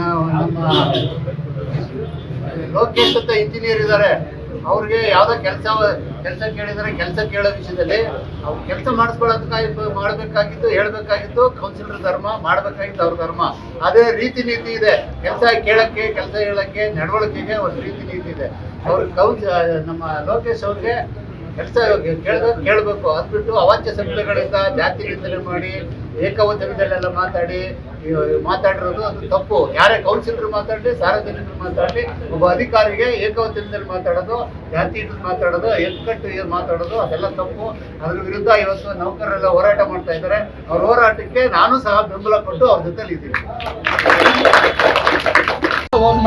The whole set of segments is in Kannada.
ನಾವು ನಮ್ಮ ಲೋಕೇಶ್ ಅಂತ ಇಂಜಿನಿಯರ್ ಇದ್ದಾರೆ, ಅವ್ರಿಗೆ ಯಾವುದೋ ಕೆಲಸ ಕೇಳಿದರೆ ಕೆಲಸ ಕೇಳೋ ವಿಷಯದಲ್ಲಿ ಅವ್ರು ಕೆಲಸ ಮಾಡಬೇಕಾಗಿತ್ತು ಹೇಳಬೇಕಾಗಿತ್ತು ಕೌನ್ಸಿಲರ್ ಧರ್ಮ, ಮಾಡಬೇಕಾಗಿತ್ತು ಅವ್ರ ಧರ್ಮ. ಅದೇ ರೀತಿ ನೀತಿ ಇದೆ. ಕೆಲಸ ಕೇಳಕ್ಕೆ, ಕೆಲಸ ಹೇಳಕ್ಕೆ, ನಡವಳಿಕೆಗೆ ಒಂದು ರೀತಿ ನೀತಿ ಇದೆ. ನಮ್ಮ ಲೋಕೇಶ್ ಅವ್ರಿಗೆ ಕೆಲಸ ಕೇಳಬೇಕು. ಅದ್ಬಿಟ್ಟು ಅವಾಚ್ಯ ಶಬ್ದಗಳಿಂದ ಜಾತಿ ನಿಂದನೆ ಮಾಡಿ ಏಕವಚನದಲ್ಲೆಲ್ಲ ಮಾತಾಡಿರೋದು ಅದು ತಪ್ಪು. ಯಾರೇ ಕೌನ್ಸಿಲರ್ ಮಾತಾಡಲಿ, ಸಾರ್ವಜನಿಕರು ಮಾತಾಡಲಿ, ಒಬ್ಬ ಅಧಿಕಾರಿಗೆ ಏಕವಚನದಲ್ಲಿ ಮಾತಾಡೋದು, ಜಾತಿ ಹಿಡಿದು ಮಾತಾಡೋದು, ಎಕ್ಕಟ್ಟು ಮಾತಾಡೋದು ಅದೆಲ್ಲ ತಪ್ಪು. ಅದ್ರ ವಿರುದ್ಧ ಇವತ್ತು ನೌಕರರೆಲ್ಲ ಹೋರಾಟ ಮಾಡ್ತಾ ಇದ್ದಾರೆ. ಅವ್ರ ಹೋರಾಟಕ್ಕೆ ನಾನು ಸಹ ಬೆಂಬಲ ಕೊಟ್ಟು ಅವ್ರ ಜೊತೆಲಿ ಇದ್ದೀನಿ.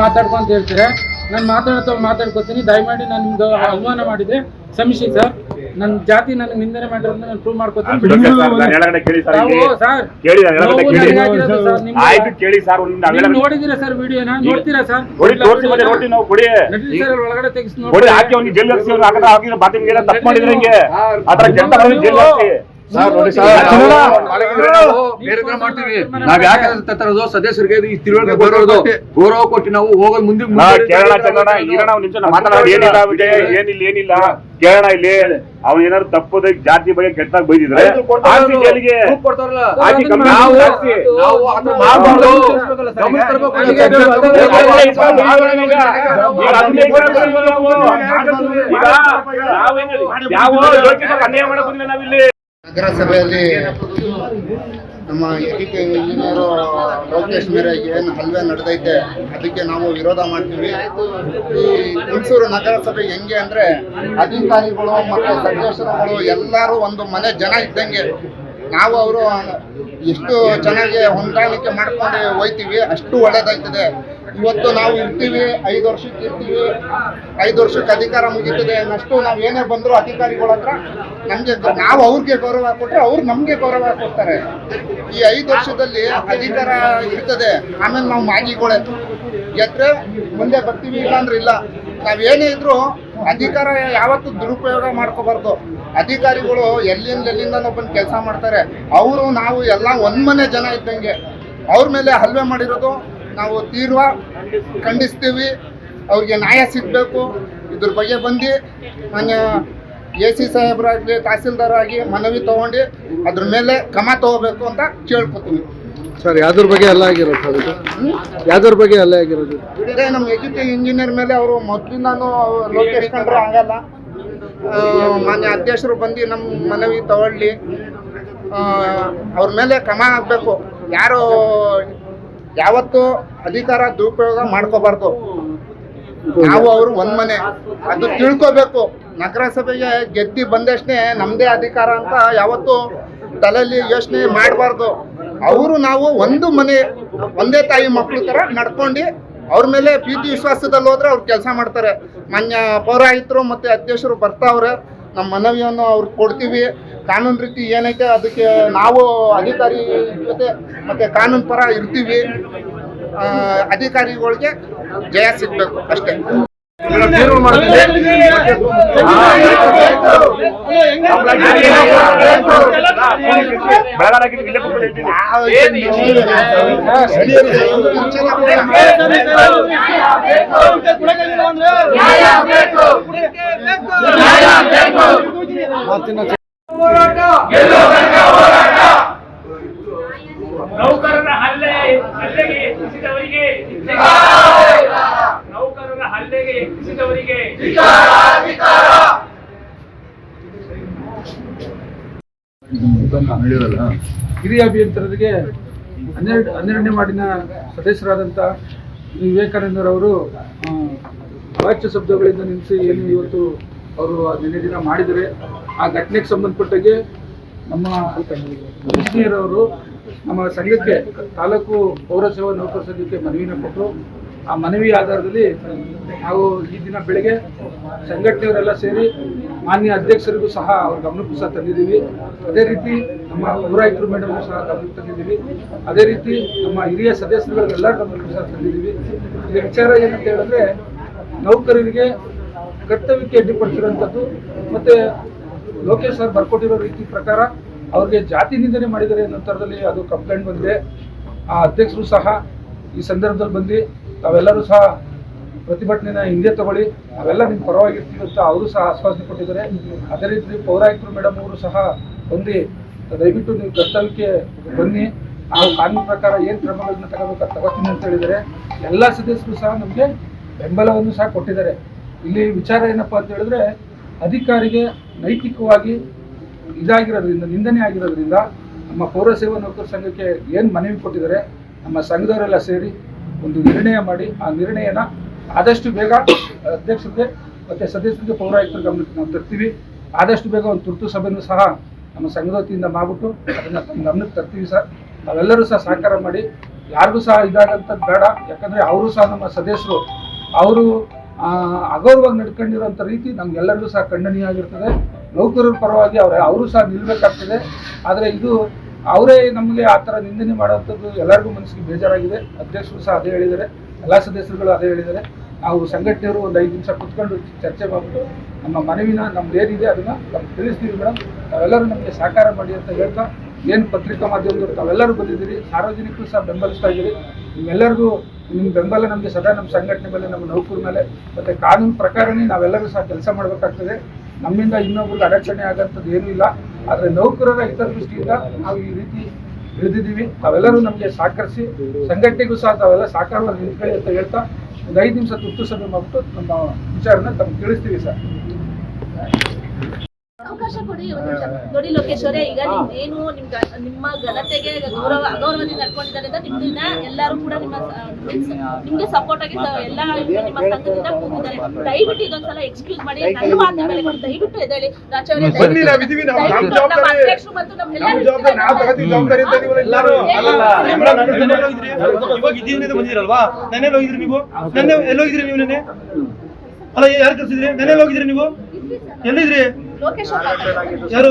ಮಾತಾಡ್ಕೊಂತ ಹೇಳ್ತೀರಾ, ನಾನು ಮಾತಾಡ್ಕೊತೀನಿ. ದಯಮಾಡಿ ನಾನು ನಿಮ್ಗೆ ಅವಮಾನ ಮಾಡಿದ್ರೆ ಕ್ಷಮಿಸಿ ಸರ್. ನನ್ನ ಜಾತಿ ನನಗೆ ನಿಂದನೆ ಮಾಡಿರೋದು ನಾನು ಪ್ರೂವ್ ಮಾಡ್ಕೊತೀನಿ. ನೋಡಿದೀರಾ ಸರ್ ವಿಡಿಯೋನ? ನೋಡ್ತೀರಾ ಸರ್? ಒಳಗಡೆ ತೆಗಿಸಿ ನೋಡಿ. ನಾವ್ ಯಾಕೆ ತರೋದು ಸದಸ್ಯರಿಗೆ ತಿಳುವಳಿಕೆ ಬರೋದು, ಗೌರವ ಕೊಟ್ಟು ನಾವು ಹೋಗೋದು ಮುಂದೆ ಏನಿಲ್ಲ ಕೇಳೋಣ. ಇಲ್ಲಿ ಅವ್ನು ಏನಾದ್ರು ತಪ್ಪದ ಜಾತಿ ಬಗ್ಗೆ ಕೆಟ್ಟಾಗ ಬೈದಿದ್ರೆ ನಗರಸಭೆಯಲ್ಲಿ ನಮ್ಮ ಇಂಜಿನಿಯರು ಲೋಕೇಶ್ ಮೇರೆಗೆ ಏನು ಹಲ್ವೆ ನಡೆದೈತೆ ಅದಕ್ಕೆ ನಾವು ವಿರೋಧ ಮಾಡ್ತೀವಿ. ಈ ಹುಣಸೂರು ನಗರಸಭೆ ಹೆಂಗೆ ಅಂದರೆ ಅಧಿಕಾರಿಗಳು ಮತ್ತು ಸದಸ್ಯರುಗಳು ಎಲ್ಲರೂ ಒಂದು ಮನೆ ಜನ ಇದ್ದಂಗೆ. ನಾವು ಅವರು ಎಷ್ಟು ಚೆನ್ನಾಗಿ ಹೊಂದಾಣಿಕೆ ಮಾಡ್ಕೊಂಡು ಹೋಯ್ತೀವಿ ಅಷ್ಟು ಒಳ್ಳೇದಾಯ್ತದೆ. ಇವತ್ತು ನಾವು ಇರ್ತೀವಿ, 5 ವರ್ಷಕ್ಕೆ ಇರ್ತೀವಿ, 5 ವರ್ಷಕ್ಕೆ ಅಧಿಕಾರ ಮುಗೀತದೆ ಅನ್ನಷ್ಟು ನಾವು ಏನೇ ಬಂದರೂ ಅಧಿಕಾರಿಗಳ ಹತ್ರ ನಮಗೆ ನಾವು ಅವ್ರಿಗೆ ಗೌರವ ಕೊಟ್ಟರೆ ಅವ್ರು ನಮಗೆ ಗೌರವ ಕೊಡ್ತಾರೆ. ಈ 5 ವರ್ಷದಲ್ಲಿ ಅಧಿಕಾರ ಇರ್ತದೆ, ಆಮೇಲೆ ನಾವು ಮಾಗಿಗಳೇ ಗೆದ್ರೆ ಮುಂದೆ ಬರ್ತೀವಿ, ಇಲ್ಲಾಂದ್ರೆ ಇಲ್ಲ. ನಾವೇನೇ ಇದ್ರೂ ಅಧಿಕಾರ ಯಾವತ್ತೂ ದುರುಪಯೋಗ ಮಾಡ್ಕೋಬಾರ್ದು. ಅಧಿಕಾರಿಗಳು ಎಲ್ಲಿಂದನೋ ಬಂದು ಕೆಲಸ ಮಾಡ್ತಾರೆ. ಅವರು ನಾವು ಎಲ್ಲ ಒಂದ್ಮನೆ ಜನ ಇದ್ದಂಗೆ. ಅವ್ರ ಮೇಲೆ ಹಲ್ವೆ ಮಾಡಿರೋದು ನಾವು ತೀವ್ರ ಖಂಡಿಸ್ತೀವಿ. ಅವ್ರಿಗೆ ನ್ಯಾಯ ಸಿಗಬೇಕು. ಇದ್ರ ಬಗ್ಗೆ ಬಂದು ಮಾನ್ಯ AC ಸಾಹೇಬರಾಗಲಿ, ತಹಸೀಲ್ದಾರ್ ಆಗಿ ಮನವಿ ತಗೊಂಡು ಅದ್ರ ಮೇಲೆ ಕ್ರಮ ತಗೋಬೇಕು ಅಂತ ಕೇಳ್ಕೊತೀವಿ. ಸರ್, ಯಾವ್ದ್ರ ಬಗ್ಗೆ ಎಲ್ಲ ಆಗಿರೋದು? ಯಾವ್ದ್ರ ಬಗ್ಗೆ ಎಲ್ಲ ಆಗಿರೋದು? ಇದೇ ನಮ್ಮ ಎಜುಕೇಷನ್ ಇಂಜಿನಿಯರ್ ಮೇಲೆ ಅವರು ಮೊದಲಿಂದಾನು ಲೋಕೇಶ್ ಕಂಡ್ರೆ ಆಗಲ್ಲ. ಮಾನ್ಯ ಅಧ್ಯಕ್ಷರು ಬಂದು ನಮ್ಮ ಮನವಿ ತಗೊಳ್ಳಿ, ಅವ್ರ ಮೇಲೆ ಕ್ರಮ ಆಗಬೇಕು. ಯಾರು ಯಾವತ್ತೂ ಅಧಿಕಾರ ದುರುಪಯೋಗ ಮಾಡ್ಕೋಬಾರ್ದು. ನಾವು ಅವರು ಒಂದ್ಮನೆ ಅದು ತಿಳ್ಕೋಬೇಕು. ನಗರಸಭೆಗೆ ಗೆದ್ದಿ ಬಂದಷ್ಟೇ ನಮ್ಮದೇ ಅಧಿಕಾರ ಅಂತ ಯಾವತ್ತೂ ತಲೆಯಲ್ಲಿ ಯೋಚನೆ ಮಾಡಬಾರ್ದು. ಅವರು ನಾವು ಒಂದು ಮನೆ, ಒಂದೇ ತಾಯಿ ಮಕ್ಕಳು ಥರ ನಡ್ಕೊಂಡು ಅವ್ರ ಮೇಲೆ ಪ್ರೀತಿ ವಿಶ್ವಾಸದಲ್ಲಿ ಹೋದ್ರೆ ಅವ್ರು ಕೆಲಸ ಮಾಡ್ತಾರೆ. ಮಾನ್ಯ ಪೌರಾಯುಕ್ತರು ಮತ್ತು ಅಧ್ಯಕ್ಷರು ಬರ್ತಾವ್ರೆ. ನಮ್ಮ ಮನವಿಯನ್ನು ಅವ್ರಿಗೆ ಕೊಡ್ತೀವಿ. ಕಾನೂನು ರೀತಿ ಏನೈತೆ ಅದಕ್ಕೆ ನಾವು ಅಧಿಕಾರಿ ಜೊತೆ ಮತ್ತು ಕಾನೂನು ಪರ ಇರ್ತೀವಿ. ಅಧಿಕಾರಿಗಳಿಗೆ ಜಯ ಸಿಗಬೇಕು ಅಷ್ಟೇ. ನೌಕರರ ಹಲ್ಲೆಗೆ ಯತ್ನಿಸಿದವರಿಗೆ ಹಿರಿಯ ಅಭಿಯಂತರರಿಗೆ 12ನೇ ವಾರ್ಡಿನ ಸದಸ್ಯರಾದಂಥ ವಿವೇಕಾನಂದರವರು ಅವಾಚ್ಯ ಶಬ್ದಗಳಿಂದ ನಿಲ್ಲಿಸಿ ಏನು ಇವತ್ತು ಅವರು ನಿನ್ನೆ ದಿನ ಮಾಡಿದರೆ ಆ ಘಟನೆಗೆ ಸಂಬಂಧಪಟ್ಟಾಗೆ ನಮ್ಮ ಇಂಜಿನಿಯರವರು ನಮ್ಮ ಸಂಘಕ್ಕೆ, ತಾಲೂಕು ಪೌರಸೇವಾ ನೌಕರ ಸಂಘಕ್ಕೆ ಮನವಿನ ಕೊಟ್ಟರು. ಆ ಮನವಿ ಆಧಾರದಲ್ಲಿ ನಾವು ಈ ದಿನ ಬೆಳಗ್ಗೆ ಸಂಘಟನೆಯವರೆಲ್ಲ ಸೇರಿ ಮಾನ್ಯ ಅಧ್ಯಕ್ಷರಿಗೂ ಸಹ ಅವ್ರ ಗಮನಕ್ಕೂ ಸಹ ತಂದಿದ್ದೀವಿ. ಅದೇ ರೀತಿ ನಮ್ಮ ಪೌರಾಯುಕ್ತರು ಮೇಡಮ್ಗೂ ಸಹ ಗಮನಕ್ಕೆ ತಂದಿದ್ದೀವಿ. ಅದೇ ರೀತಿ ನಮ್ಮ ಹಿರಿಯ ಸದಸ್ಯರುಗಳಿಗೆಲ್ಲ ಗಮನಕ್ಕೂ ಸಹ ತಂದಿದ್ದೀವಿ. ಈ ವಿಚಾರ ಏನಂತ ಹೇಳಿದ್ರೆ, ನೌಕರರಿಗೆ ಕರ್ತವ್ಯಕ್ಕೆ ಅಡ್ಡಿಪಡಿಸಿರುವಂಥದ್ದು ಮತ್ತು ಲೋಕೇಶ್ ಸರ್ ಬರ್ಕೊಟ್ಟಿರೋ ರೀತಿ ಪ್ರಕಾರ ಅವ್ರಿಗೆ ಜಾತಿ ನಿಂದನೆ ಮಾಡಿದ್ದಾರೆ ಅನ್ನೋ ಥರದಲ್ಲಿ ಅದು ಕಂಪ್ಲೇಂಟ್ ಬಂದಿದೆ. ಆ ಅಧ್ಯಕ್ಷರು ಸಹ ಈ ಸಂದರ್ಭದಲ್ಲಿ ಬಂದು ತಾವೆಲ್ಲರೂ ಸಹ ಪ್ರತಿಭಟನೆನ ಹಿಂದೆ ತಗೊಳ್ಳಿ, ನಾವೆಲ್ಲ ನಿಮ್ಮ ಪರವಾಗಿರ್ತೀವಿ ಅಂತ ಅವರು ಸಹ ಆಶ್ವಾಸನೆ ಕೊಟ್ಟಿದ್ದಾರೆ. ಅದೇ ರೀತಿ ಪೌರಾಯುಕ್ತರು ಮೇಡಮ್ ಅವರು ಸಹ ಬಂದು ದಯವಿಟ್ಟು ನೀವು ಕರ್ತವ್ಯಕ್ಕೆ ಬನ್ನಿ, ನಾವು ಕಾನೂನು ಪ್ರಕಾರ ಏನು ಕ್ರಮಗಳನ್ನ ತಗೋಬೇಕು ತಗೋತೀನಿ ಅಂತ ಹೇಳಿದರೆ ಎಲ್ಲ ಸದಸ್ಯರು ಸಹ ನಮಗೆ ಬೆಂಬಲವನ್ನು ಸಹ ಕೊಟ್ಟಿದ್ದಾರೆ. ಇಲ್ಲಿ ವಿಚಾರ ಏನಪ್ಪ ಅಂತ ಹೇಳಿದ್ರೆ, ಅಧಿಕಾರಿಗೆ ನೈತಿಕವಾಗಿ ಇದಾಗಿರೋದ್ರಿಂದ, ನಿಂದನೆ ಆಗಿರೋದ್ರಿಂದ ನಮ್ಮ ಪೌರಸೇವಾ ನೌಕರ ಸಂಘಕ್ಕೆ ಏನು ಮನವಿ ಕೊಟ್ಟಿದ್ದಾರೆ, ನಮ್ಮ ಸಂಘದವರೆಲ್ಲ ಸೇರಿ ಒಂದು ನಿರ್ಣಯ ಮಾಡಿ ಆ ನಿರ್ಣಯನ ಆದಷ್ಟು ಬೇಗ ಅಧ್ಯಕ್ಷರಿಗೆ ಮತ್ತು ಸದಸ್ಯರಿಗೆ ಪೌರಾಯುಕ್ತರ ಗಮನಕ್ಕೆ ನಾವು ತರ್ತೀವಿ. ಆದಷ್ಟು ಬೇಗ ಒಂದು ತುರ್ತು ಸಭೆಯನ್ನು ಸಹ ನಮ್ಮ ಸಂಘದ ವತಿಯಿಂದ ಮಾಡಿಬಿಟ್ಟು ಅದನ್ನು ತಮ್ಮ ಗಮನಕ್ಕೆ ತರ್ತೀವಿ ಸರ್. ನಾವೆಲ್ಲರೂ ಸಹ ಸಹಕಾರ ಮಾಡಿ, ಯಾರಿಗೂ ಸಹ ಇದಾಗಂಥದ್ದು ಬೇಡ. ಯಾಕಂದರೆ ಅವರು ಸಹ ನಮ್ಮ ಸದಸ್ಯರು, ಅವರು ಅಗೌರವಾಗಿ ನಡ್ಕೊಂಡಿರೋಂಥ ರೀತಿ ನಮಗೆಲ್ಲರಿಗೂ ಸಹ ಖಂಡನೀಯ ಆಗಿರ್ತದೆ. ನೌಕರರ ಪರವಾಗಿ ಅವರು ಸಹ ನಿಲ್ಲಬೇಕಾಗ್ತದೆ. ಆದರೆ ಇದು ಅವರೇ ನಮಗೆ ಆ ಥರ ನಿಂದನೆ ಮಾಡೋವಂಥದ್ದು ಎಲ್ಲರಿಗೂ ಮನಸ್ಸಿಗೆ ಬೇಜಾರಾಗಿದೆ. ಅಧ್ಯಕ್ಷರು ಸಹ ಅದೇ ಹೇಳಿದ್ದಾರೆ, ಎಲ್ಲ ಸದಸ್ಯರುಗಳು ಅದೇ ಹೇಳಿದ್ದಾರೆ. ನಾವು ಸಂಘಟನೆಯವರು ಒಂದು 5 ನಿಮಿಷ ಕುತ್ಕೊಂಡು ಚರ್ಚೆ ಮಾಡಿಬಿಟ್ಟು ನಮ್ಮ ಮನವಿನ ನಮ್ದು ಏನಿದೆ ಅದನ್ನು ನಮ್ಗೆ ತಿಳಿಸ್ತೀವಿ ಮೇಡಮ್. ತಾವೆಲ್ಲರೂ ನಮಗೆ ಸಹಕಾರ ಮಾಡಿ ಅಂತ ಹೇಳ್ತಾ, ಏನು ಪತ್ರಿಕಾ ಮಾಧ್ಯಮದವರು ತಾವೆಲ್ಲರೂ ಬಂದಿದ್ದೀರಿ, ಸಾರ್ವಜನಿಕರು ಸಹ ಬೆಂಬಲಿಸ್ತಾ ಇದ್ದೀರಿ. ನಿಮ್ಮೆಲ್ಲರಿಗೂ ನಿಮ್ಮ ಬೆಂಬಲ ನಮಗೆ ಸದಾ ನಮ್ಮ ಸಂಘಟನೆ ಮೇಲೆ, ನಮ್ಮ ನೌಕರ ಮೇಲೆ ಮತ್ತು ಕಾನೂನು ಪ್ರಕಾರನೇ ನಾವೆಲ್ಲರೂ ಸಹ ಕೆಲಸ ಮಾಡಬೇಕಾಗ್ತದೆ. ನಮ್ಮಿಂದ ಇನ್ನೊಬ್ರಿಗೆ ಅಡಚಣೆ ಆಗೋಂಥದ್ದು ಏನೂ ಇಲ್ಲ. ಆದರೆ ನೌಕರರ ಹಿತದೃಷ್ಟಿಯಿಂದ ನಾವು ಈ ರೀತಿ ಇಳಿದಿದ್ದೀವಿ. ತಾವೆಲ್ಲರೂ ನಮಗೆ ಸಹಕರಿಸಿ, ಸಂಘಟನೆಗೂ ಸಹ ತಾವೆಲ್ಲ ಸಹಕಾರವಾಗಿ ನಿಂತ್ಕೊಳ್ಳಿ ಅಂತ ಹೇಳ್ತಾ ಒಂದು 5 ನಿಮಿಷ ತುರ್ತು ಸಭೆ ಮಾಡಿಬಿಟ್ಟು ನಮ್ಮ ವಿಚಾರನ ತಮ್ಗೆ ತಿಳಿಸ್ತೀವಿ ಸರ್. ಅವಕಾಶ ಕೊಡಿ ಒಂದು ನಿಮಿಷ. ನೋಡಿ ಲೋಕೇಶ್ ಅವರೇ, ಈಗ ಏನು ನಿಮ್ಮ ಘನತೆಗೆ ಅಗೌರವದಿಂದ ನಡ್ಕೊಂಡಿದ್ದಾರೆ ಅಂತ ನಿಮ್ದನ್ನ ಎಲ್ಲರೂ ಕೂಡ ನಿಮ್ಗೆ ಸಪೋರ್ಟ್ ಆಗಿ ಎಲ್ಲ ನಿಮ್ಮ ಸಂಘದಿಂದ ಕೂಗಿದ್ದಾರೆ. ದಯವಿಟ್ಟು ಇದೊಂದ್ಸಲ ಎಕ್ಸ್ಕ್ಯೂಸ್ ಮಾಡಿ, ನನ್ನ ಮಾತಿನ ಮೇಲೆ ಕೊಡಿ. ದಯವಿಟ್ಟು ಎದ್ದೇಳಿ ರಾಜ ಅವರೇ, ನಮ್ಮ ಅಧ್ಯಕ್ಷರು ಮತ್ತು ನಮ್ಮೆಲ್ಲರೂ ಬಂದಿರಲ್ವಾ? ನೆನ್ನೆ ಹೋಗಿದ್ರಿ ನೀವು? ನೆನ್ನೆ ಎಲ್ಲೋಗಿದ್ರಿ ನೀವು? ನೆನ್ನೆ ಅಲ್ಲ, ಯಾರು ಕರ್ಸಿದ್ರಿ? ನೆನ್ನೆ ಹೋಗಿದ್ರಿ ನೀವು? ಎಲ್ಲಿದ್ರಿ? ಲೋಕೇಶ್ ಅವರು ಯಾರು?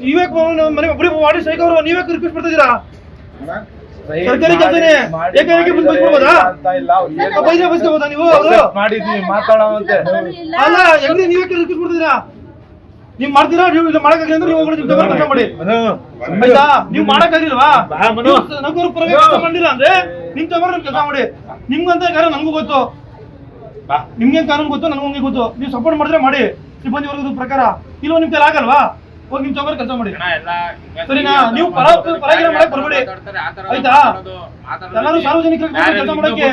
ವಿವೇಕ್ ಮನೆ ಒಬ್ಬರಿ ಮಾಡಿ ಸೈಕ್ ಅವರು ನೀವೇ ರಿಕ್ವೆಸ್ಟ್ ಮಾಡ್ತಿದ್ದೀರಾ? ಸರ್ಕಾರಿ ಕೆಲಸನೇ ಏಕಾಏಕಿ ಬಂದು ಬೈಸ್ಕೊಳ್ಬೋದಾ? ಬೈಸ್ಕೊಳ್ಬೋದಾ ನೀವು? ಮಾಡಿದ್ವಿ ಮಾತಾಡೋವಂತೆ ಅಲ್ಲ, ಹೆಂಗ್ರಿ ನೀವೇ ರಿಕ್ವೆಸ್ಟ್ ಮಾಡ್ತಿದ್ದೀರಾ? ನೀವ್ ಮಾಡ್ತೀರಾ? ನೀವು ಇಲ್ಲ ಮಾಡಕ್ಕಾಗಿಲ್ಲ ಅಂದ್ರೆ ನೀವು ನಿಮ್ ತಗೊಂಡು ಕೆಲಸ ಮಾಡಿ, ಆಯ್ತಾ? ನೀವು ಮಾಡಕ್ಕಾಗಿಲ್ವಾ? ನಮ್ಗೂ ಪರವಾಗಿ ಕೆಲಸ ಮಾಡಿಲ್ಲ ಅಂದ್ರೆ ನಿಮ್ ತಗೊಂಡು ಕೆಲಸ ಮಾಡಿ. ನಿಮ್ಗಂತ ಕಾರಣ ನಮಗೂ ಗೊತ್ತು, ನಿಮ್ಗೆ ಕಾನೂನು ಗೊತ್ತು, ನನಗೆ ಗೊತ್ತು. ನೀವು ಸಪೋರ್ಟ್ ಮಾಡಿದ್ರೆ ಮಾಡಿ ಸಿಬ್ಬಂದಿ ವರ್ಗದ ಪ್ರಕಾರ. ಇಲ್ವ ನಿಮ್ ಕೈಲಿ ಆಗಲ್ವಾ? ಹೋಗಿ ನಿಮ್ ತಗೊಂಡು ಕೆಲಸ ಮಾಡಿ, ಸರಿನಾ? ನೀವು ಪರವಾಗಿಲ್ಲ ಮಾಡಕ್ ಬರ್ಬೇಡಿ, ಆಯ್ತಾ? ಎಲ್ಲರೂ ಸಾರ್ವಜನಿಕರಿಗೆ ಕೆಲಸ ಮಾಡಕ್ಕೆ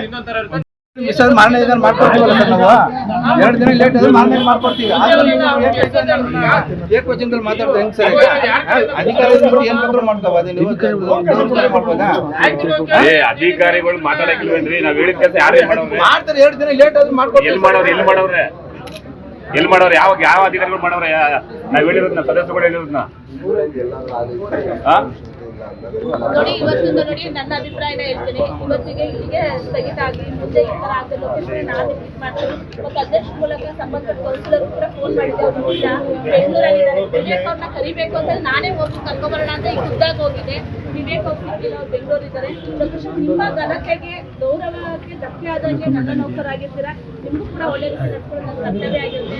ಮಾರನೇ ದಿನ ಮಾಡ್ಕೊಡ್ತೀವಲ್ಲ ಸರ್. ನಾವು 2 ದಿನ ಲೇಟ್ ಆದ್ರೆ ಮಾರನೇ ಮಾಡ್ಕೊಡ್ತೀವಿ. ಏಕವಚನದಲ್ಲಿ ಮಾತಾಡೋದು ಹೆಂಗ್ ಸರ್? ಅಧಿಕಾರಿಗಳು ಏನ್ ಕಂಟ್ರೋಲ್ ಮಾಡ್ತಾವ? ಅಧಿಕಾರಿಗಳು ಮಾತಾಡಕ್ಕಿಲ್ವೇನ್ರಿ? ನಾವ್ ಹೇಳಿದ ಕೆಲಸ ಯಾರು ಮಾಡ್ತಾರೆ. 2 ದಿನ ಲೇಟ್ ಆದ್ರೆ ಮಾಡ್ಕೊಡ್ತೀವಿ. ಎಲ್ಲಿ ಮಾಡವ್ರೆ? ಯಾವ ಅಧಿಕಾರಿಗಳು ಮಾಡವ್ರೆ? ನಾವ್ ಹೇಳಿರೋದ್ನ, ಸದಸ್ಯರುಗಳು ಹೇಳಿರೋದ್ನ. ನೋಡಿ, ಇವತ್ತಿಂದ ನೋಡಿ ನನ್ನ ಅಭಿಪ್ರಾಯನ ಹೇಳ್ತೀನಿ. ಇವತ್ತಿಗೆ ಇಲ್ಲಿಗೆ ಸ್ಥಗಿತ ಆಗಿ, ಮುಂದೆ ಈ ತರ ಆಗದೆ ಲೊಕೇಶನ್ ನಾನು ರಿಪೀಟ್ ಮಾಡ್ತೀನಿ. ಮತ್ತು ಅಧ್ಯಕ್ಷ ಮೂಲಕ ಸಂಬಂಧಪಟ್ಟ ಕೌನ್ಸಿಲರ್ ಕೂಡ ಫೋನ್ ಮಾಡಿದ್ದೆ. ಅವ್ರು ಇಲ್ಲ, ಬೆಂಗಳೂರಲ್ಲಿದ್ದಾರೆ. ವಿವೇಕ್ ಅವ್ರನ್ನ ಕರಿಬೇಕು ಅಂತ ನಾನೇ ಹೋಗಿ ಕರ್ಕೊಂಬರೋಣ ಅಂತ ಈಗ ಖುದ್ದಾಗಿ ಹೋಗಿದೆ. ವಿವೇಕ್ ಅವ್ರು ಸಿಕ್ಕಿಲ್ಲ, ಅವ್ರು ಬೆಂಗಳೂರಿದ್ದಾರೆ. ಲೊಕೇಶನ್ ನಿಮ್ಮ ಘನತೆಗೆ, ಗೌರವಕ್ಕೆ ಧಕ್ಕೆ ಆದಂಗೆ ನನ್ನ ನೌಕರಾಗಿರ್ತೀರಾ. ನಿಮಗೂ ಕೂಡ ಒಳ್ಳೆ ರೀತಿ ನಡ್ಕೊಳ್ಳೋದು ನನ್ನ ಕರ್ತವ್ಯ ಆಗಿರುತ್ತೆ.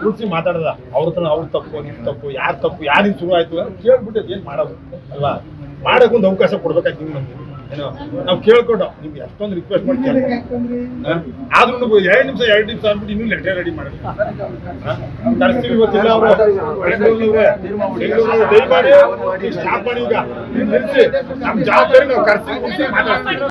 ಕೂರಿಸಿ ಮಾತಾಡದ ಅವ್ರ ಹತ್ರ ಅವ್ರ ತಪ್ಪು, ನಿಮ್ ತಪ್ಪು, ಯಾರು ತಪ್ಪು, ಯಾರಿಂದ ಶುರು ಆಯ್ತು ಅಂತ ಕೇಳ್ಬಿಟ್ಟು ಏನ್ ಮಾಡೋದು ಅಲ್ವಾ? ಮಾಡಕ್ ಒಂದು ಅವಕಾಶ ಕೊಡ್ಬೇಕಾಗಿ ನೀವು ನಮ್ಗೆ ಏನೋ ನಾವು ಕೇಳ್ಕೊಂಡು ನಿಮ್ಗೆ ಎಷ್ಟೊಂದು ರಿಕ್ವೆಸ್ಟ್ ಮಾಡ್ತೀವಿ. ಆದ್ರೂ 2 ನಿಮಿಷ ಅಂದ್ಬಿಟ್ಟು ಇನ್ನೂ ಲೆಟರ್ ರೆಡಿ ಮಾಡಿ ಕರ್ಸ್ತೀವಿ. ಇವತ್ತಿಲ್ಲ ಅವರು ದಯಮಾಡಿ ಸ್ಟಾಪ್ ಮಾಡಿ. ಈಗ ನಿಲ್ಸಿ, ನಮ್ ಜವಾಬ್ದಾರಿ ನಾವು ಕರ್ಸಿ ಮಾತಾಡ್ತೀವಿ.